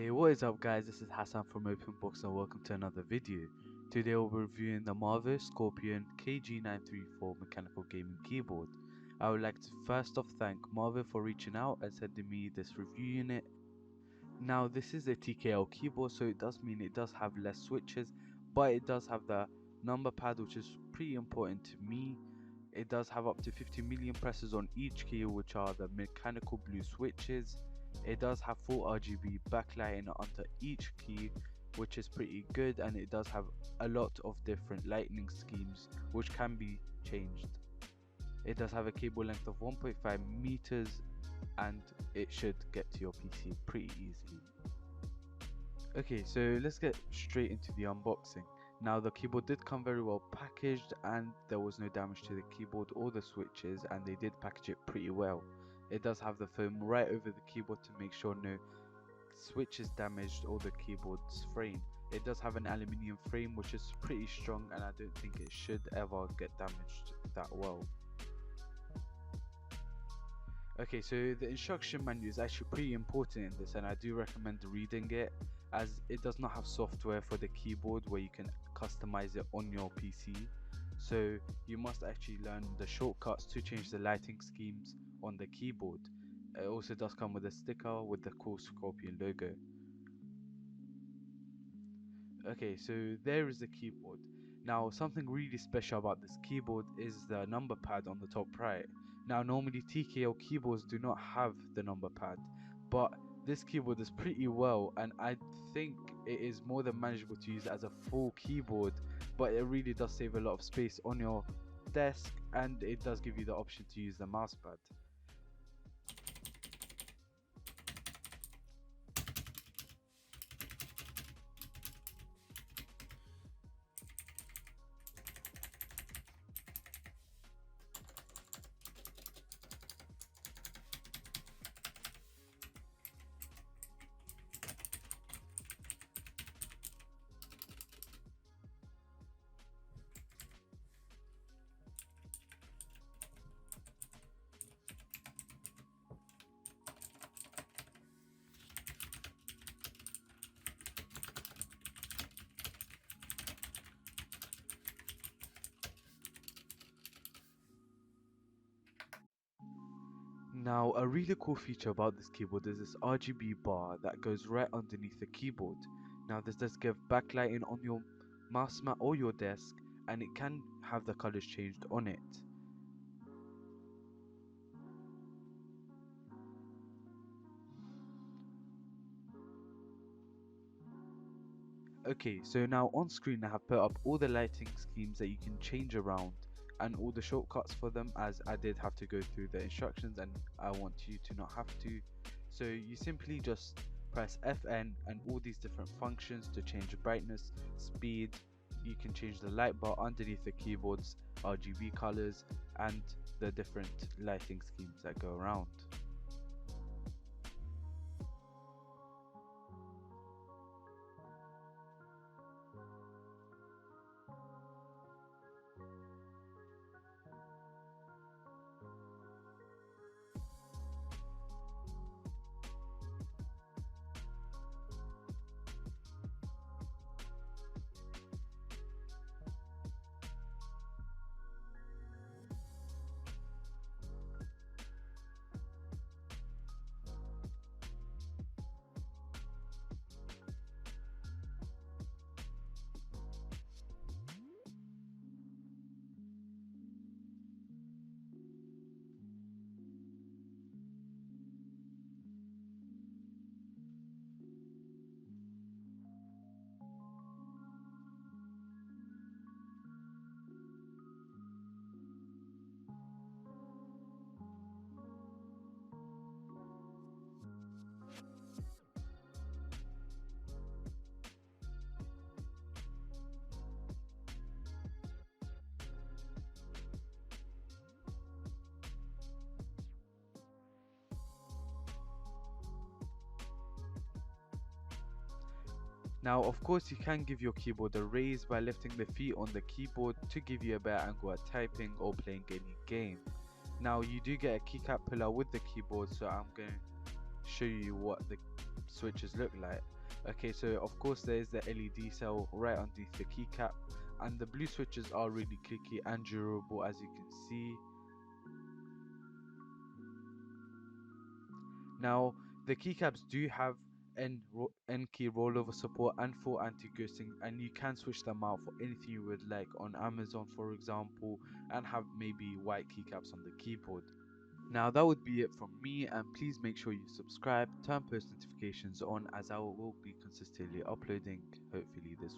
Hey, what is up guys, this is Hassan from Openbox and welcome to another video. Today we'll be reviewing the Marvo Scorpion KG934 mechanical gaming keyboard. I would like to first off thank Marvo for reaching out and sending me this review unit. Now this is a TKL keyboard, so it does mean it does have less switches, but it does have the number pad, which is pretty important to me. It does have up to 50 million presses on each key, which are the mechanical blue switches. It does have full RGB backlighting under each key, which is pretty good, and it does have a lot of different lighting schemes which can be changed. It does have a cable length of 1.5 meters and it should get to your PC pretty easily. Okay, so let's get straight into the unboxing. Now the keyboard did come very well packaged and there was no damage to the keyboard or the switches, and they did package it pretty well. It does have the foam right over the keyboard to make sure no switch is damaged or the keyboard's frame. It does have an aluminium frame which is pretty strong, and I don't think it should ever get damaged that well. Okay, so the instruction manual is actually pretty important in this, and I do recommend reading it, as it does not have software for the keyboard where you can customize it on your PC. So you must actually learn the shortcuts to change the lighting schemes on the keyboard. It also does come with a sticker with the cool Scorpion logo. Okay, so there is the keyboard. Now something really special about this keyboard is the number pad on the top right. Now normally TKL keyboards do not have the number pad, but this keyboard is pretty well, and I think it is more than manageable to use as a full keyboard, but it really does save a lot of space on your desk, and it does give you the option to use the mouse pad. Now, a really cool feature about this keyboard is this RGB bar that goes right underneath the keyboard. Now, this does give backlighting on your mouse mat or your desk, and it can have the colors changed on it. Okay, so now on screen I have put up all the lighting schemes that you can change around and all the shortcuts for them, as I did have to go through the instructions and I want you to not have to. So you simply just press FN and all these different functions to change brightness, speed. You can change the light bar underneath the keyboard's RGB colors and the different lighting schemes that go around. Now, of course, you can give your keyboard a raise by lifting the feet on the keyboard to give you a better angle at typing or playing any game. Now, you do get a keycap pillar with the keyboard, so I'm going show you what the switches look like. Okay, so of course there is the LED cell right underneath the keycap, and the blue switches are really clicky and durable, as you can see. Now the keycaps do have N key rollover support and full anti-ghosting, and you can switch them out for anything you would like on Amazon, for example, and have maybe white keycaps on the keyboard. Now that would be it from me, and please make sure you subscribe, turn post notifications on, as I will be consistently uploading hopefully this